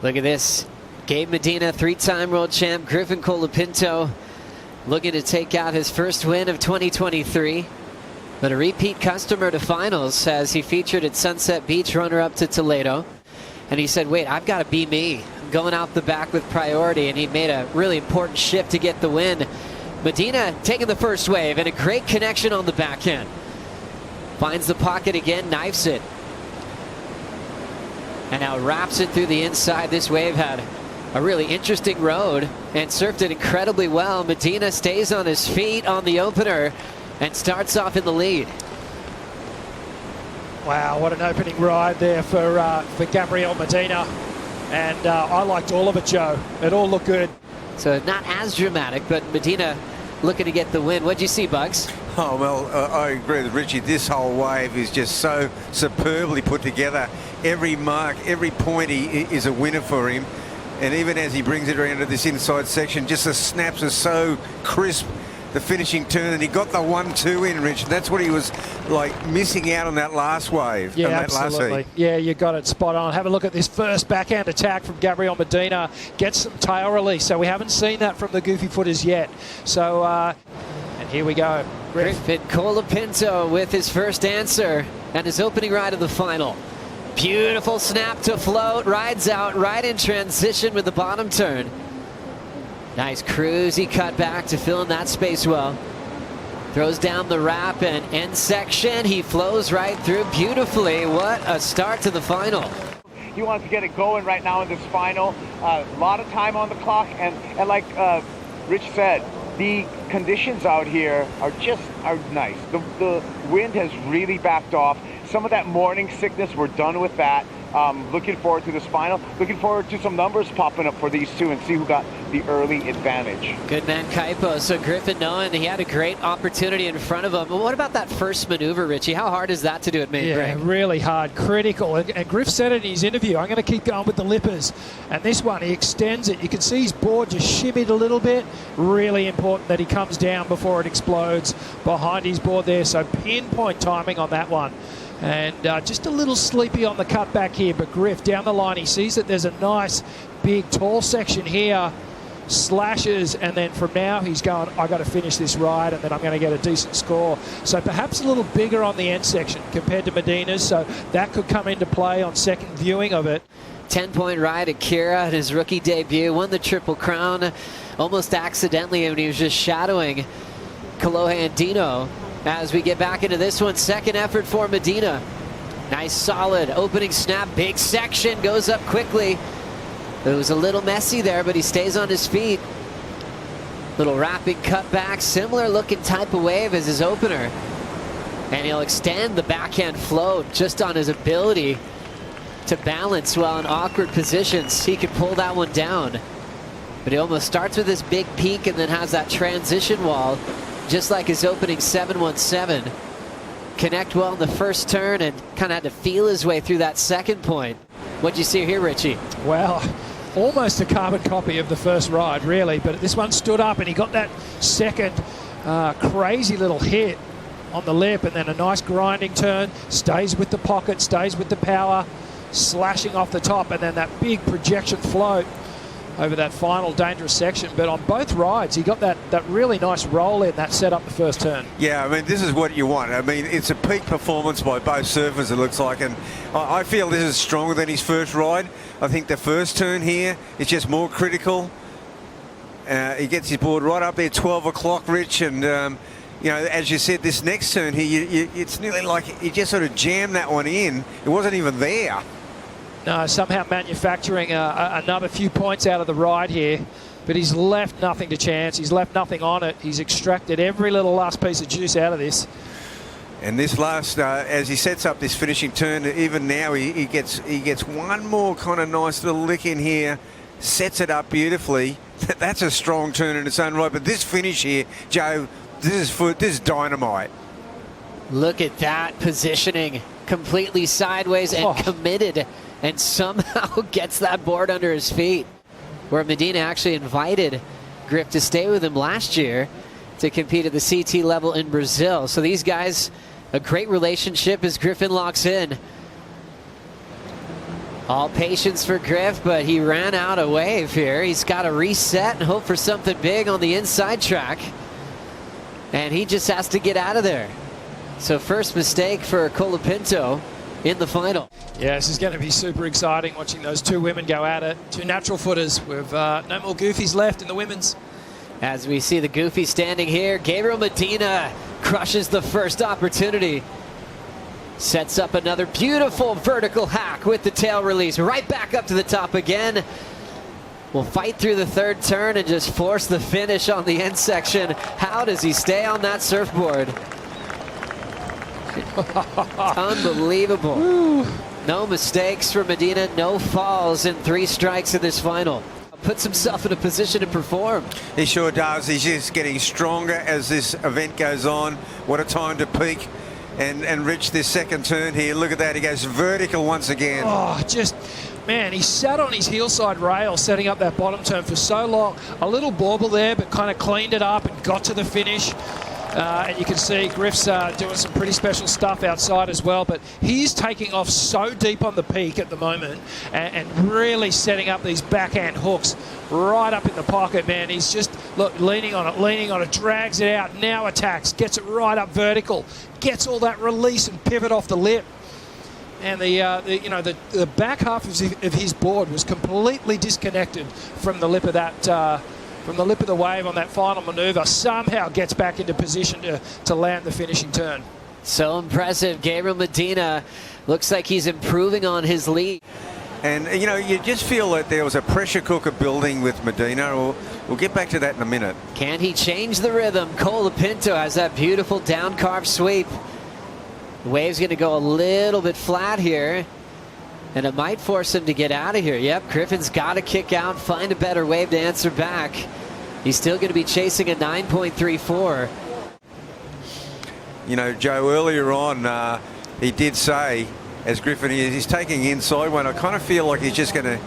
Look at this. Gabe Medina, three-time world champ. Griffin Colapinto looking to take out his first win of 2023. But a repeat customer to finals as he featured at Sunset Beach, runner-up to Toledo. And he said, wait, I've got to be me. I'm going out the back with priority. And he made a really important shift to get the win. Medina taking the first wave and a great connection on the backhand. Finds the pocket again, knifes it. And now wraps it through the inside. This wave had a really interesting road and surfed it incredibly well. Medina stays on his feet on the opener and starts off in the lead. Wow, what an opening ride there for Gabriel Medina. And I liked all of it, Joe. It all looked good. So not as dramatic, but Medina looking to get the win. What'd you see, Bugs? Oh, well, I agree with Richie. This whole wave is just so superbly put together. Every mark, every point is a winner for him. And even as he brings it around to this inside section, just the snaps are so crisp. The finishing turn, and he got the 1-2 in, Rich. That's what he was like missing out on that last wave. Yeah, that absolutely. Last yeah, you got it spot on. Have a look at this first backhand attack from Gabriel Medina. Gets some tail release, so we haven't seen that from the goofy footers yet. So, and here we go. Griffin Colapinto with his first answer and his opening ride of the final. Beautiful snap to float, rides out right in transition with the bottom turn. Nice cruisy cut back to fill in that space well. Throws down the wrap and end section. He flows right through beautifully. What a start to the final. He wants to get it going right now in this final. A lot of time on the clock, and like Rich said, the conditions out here are nice. The wind has really backed off. Some of that morning sickness, we're done with that. Looking forward to this final. Looking forward to some numbers popping up for these two and see who got the early advantage. Good man, Kaipo. So Griffin, knowing he had a great opportunity in front of him. But what about that first maneuver, Richie? How hard is that to do at main break? Yeah, really hard, critical. And Griff said it in his interview, I'm going to keep going with the lippers. And this one, he extends it. You can see his board just shimmied a little bit. Really important that he comes down before it explodes behind his board there. So pinpoint timing on that one. And just a little sleepy on the cut back here, but Griff down the line, he sees that there's a nice big tall section here, slashes, and then from now he's going, I got to finish this ride and then I'm going to get a decent score. So perhaps a little bigger on the end section compared to Medina's, so that could come into play on second viewing of it. 10-point ride Akira in his rookie debut, won the Triple Crown almost accidentally when he was just shadowing Kolohe Andino. As we get back into this one, second effort for Medina. Nice solid opening snap, big section, goes up quickly. It was a little messy there, but he stays on his feet. Little wrapping cutback, similar looking type of wave as his opener. And he'll extend the backhand float just on his ability to balance while in awkward positions. He could pull that one down. But he almost starts with this big peak and then has that transition wall, just like his opening 717. Connect well in the first turn and kind of had to feel his way through that second point. What'd you see here, Richie? Well, almost a carbon copy of the first ride, really, but this one stood up and he got that second crazy little hit on the lip and then a nice grinding turn, stays with the pocket, stays with the power, slashing off the top, and then that big projection float over that final dangerous section. But on both rides, he got that really nice roll in that set up the first turn. Yeah, I mean, this is what you want. I mean, it's a peak performance by both surfers, it looks like, and I feel this is stronger than his first ride. I think the first turn here is just more critical. He gets his board right up there, 12 o'clock, Rich, and you know, as you said, this next turn here, it's nearly like he just sort of jammed that one in. It wasn't even there. No, somehow manufacturing another few points out of the ride here, but he's left nothing to chance. He's left nothing on it. He's extracted every little last piece of juice out of this. And this last, as he sets up this finishing turn, even now he gets one more kind of nice little lick in here, sets it up beautifully. That's a strong turn in its own right. But this finish here, Joe, this is dynamite. Look at that positioning, completely sideways and committed, and somehow gets that board under his feet. Where Medina actually invited Griff to stay with him last year to compete at the CT level in Brazil. So these guys, a great relationship as Griffin locks in. All patience for Griff, but he ran out of wave here. He's got to reset and hope for something big on the inside track. And he just has to get out of there. So first mistake for Colapinto in the final. Yeah, this is going to be super exciting watching those two women go at it. Two natural footers with no more goofies left in the women's. As we see the goofy standing here, Gabriel Medina crushes the first opportunity. Sets up another beautiful vertical hack with the tail release. Right back up to the top again. Will fight through the third turn and just force the finish on the end section. How does he stay on that surfboard? Unbelievable. Woo. No mistakes for Medina, no falls in 3 strikes in this final. Puts himself in a position to perform. He sure does. He's just getting stronger as this event goes on. What a time to peak and reach this second turn here. Look at that. He goes vertical once again. Oh, just, man, he sat on his heelside rail setting up that bottom turn for so long. A little bauble there, but kind of cleaned it up and got to the finish. And you can see Griff's doing some pretty special stuff outside as well, but he's taking off so deep on the peak at the moment and really setting up these backhand hooks right up in the pocket, man. He's just, look, leaning on it, drags it out, now attacks, gets it right up vertical, gets all that release and pivot off the lip. And the back half of his board was completely disconnected from the lip of that from the lip of the wave on that final maneuver. Somehow gets back into position to land the finishing turn. So impressive. Gabriel Medina looks like he's improving on his lead. And, you know, you just feel that there was a pressure cooker building with Medina. We'll get back to that in a minute. Can he change the rhythm? Colapinto has that beautiful down carve sweep. The wave's going to go a little bit flat here, and it might force him to get out of here. Yep, Griffin's got to kick out, find a better wave to answer back. He's still going to be chasing a 9.34. You know, Joe, earlier on, he did say, as Griffin is, he's taking inside one. I kind of feel like he's just going to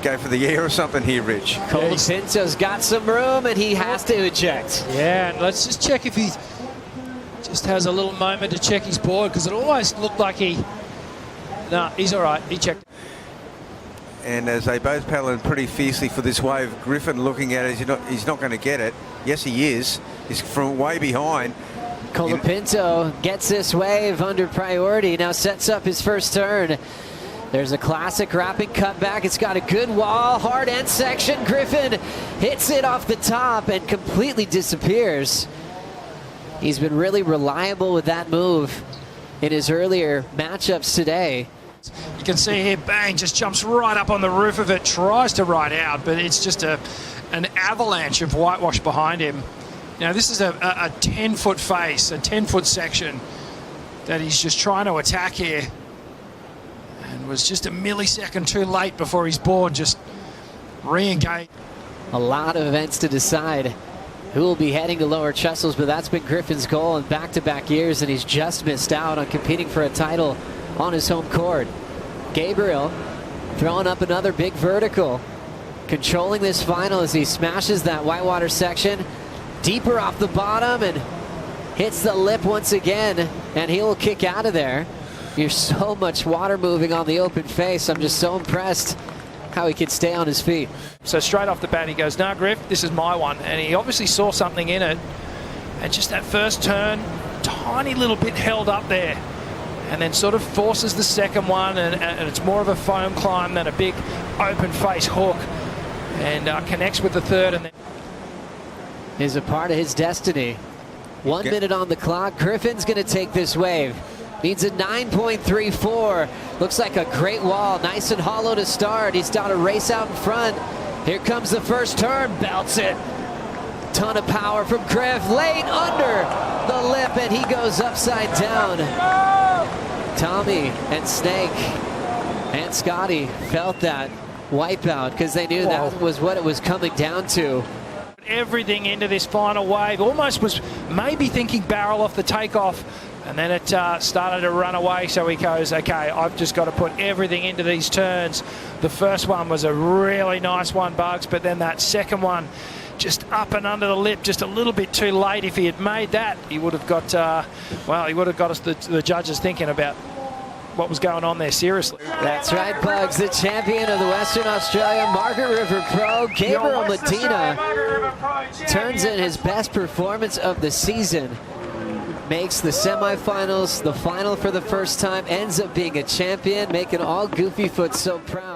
go for the air or something here, Rich. Colapinto's got some room, and he has to eject. Yeah, and let's just check if he just has a little moment to check his board, because it always looked like no, he's all right. He checked. And as they both paddling pretty fiercely for this wave, Griffin looking at it, he's not going to get it. Yes, he is. He's from way behind. Colapinto gets this wave under priority, now sets up his first turn. There's a classic wrapping cutback. It's got a good wall, hard end section. Griffin hits it off the top and completely disappears. He's been really reliable with that move in his earlier matchups today. You can see here, bang, just jumps right up on the roof of it, tries to ride out, but it's just an avalanche of whitewash behind him. Now, this is a 10-foot face, a 10-foot section that he's just trying to attack here, and was just a millisecond too late before his board just re-engaged. A lot of events to decide who will be heading to Lower Chessels, but that's been Griffin's goal in back-to-back years, and he's just missed out on competing for a title on his home court. Gabriel throwing up another big vertical, controlling this final as he smashes that whitewater section deeper off the bottom and hits the lip once again, and he will kick out of there. There's so much water moving on the open face. I'm just so impressed how he could stay on his feet. So straight off the bat he goes, "Nah, Griff, this is my one," and he obviously saw something in it, and just that first turn, tiny little bit held up there, and then sort of forces the second one, and it's more of a foam climb than a big open face hook, and connects with the third, and then is a part of his destiny. 1 minute on the clock. Griffin's going to take this wave. Needs a 9.34. Looks like a great wall. Nice and hollow to start. He's got a race out in front. Here comes the first turn. Belts it. Ton of power from Griff. Late under the lip, and he goes upside down. Tommy and Snake and Scotty felt that wipeout because they knew that was what it was coming down to. Everything into this final wave. Almost was maybe thinking barrel off the takeoff, and then it started to run away, so he goes, okay, I've just got to put everything into these turns. The first one was a really nice one, Bugs, but then that second one just up and under the lip, just a little bit too late. If he had made that, he would have got, well, he would have got us the judges thinking about. what was going on there, seriously. That's right, Bugs. The champion of the Western Australia Margaret River Pro, Gabriel Medina, turns in his best performance of the season. Makes the semifinals, the final for the first time, ends up being a champion, making all Goofyfoot so proud.